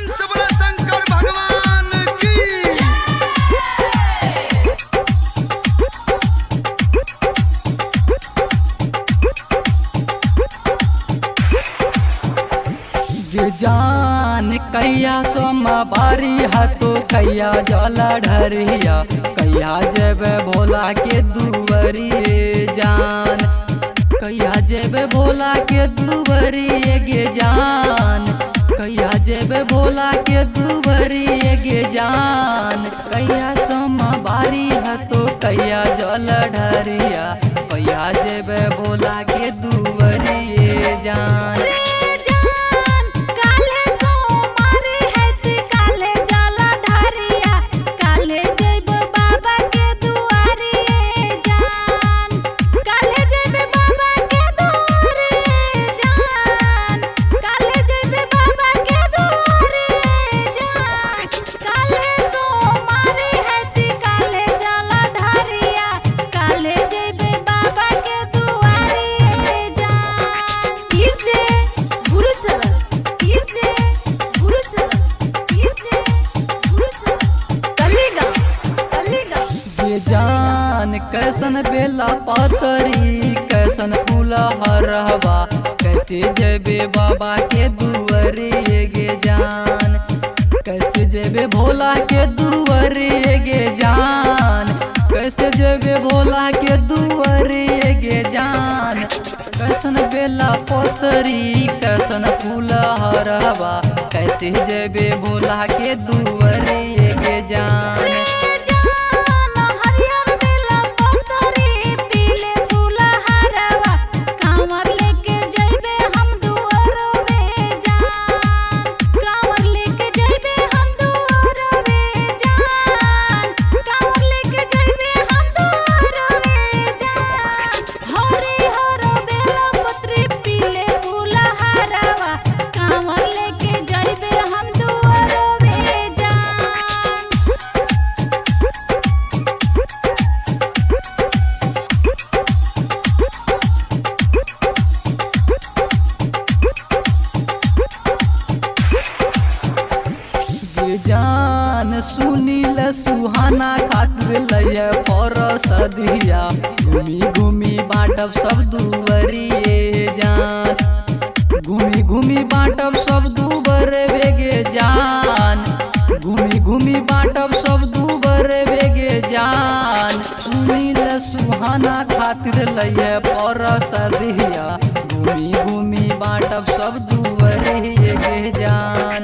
प्रेम से बोला शंकर भगवान की। जान कैया सोमा बारी हाथो कैया जला ढरिया कैया जेबे भोला के दुवरिए जान कैया जेबे भोला के दुवरिए गे जान कैया जेबे भोला के दुवरिए गे जान कैया सोमा बारी हाथो कैया जला ढरिया कैया जेबे भोला के दुवरिए जान। जान कैसन बेला पतरी कैसन फूल हरहबा कैसे जेबे बाबा के दुवरिए गे जान कैसे जेबे भोला के दुवरिए गे जान कैसे जेबे भोला के दुवरिए गे जान कैसन बेला पतरी कैसन फूल हरहबा कैसे जेबे भोला के दुवरिए गे जान। जान सुनील सुहाना खातिर लय परस दिया घूमी घूमी बाटब सब दुवरिए जान घूमी घूमी बाटब सब दुबर बेगे जान घूमी घूमी बाटब सब दुबर बेगे जान सुनील सुहाना खातिर लय परस दिया घूमी घूमी बाटब सब दुवरिए गे जान।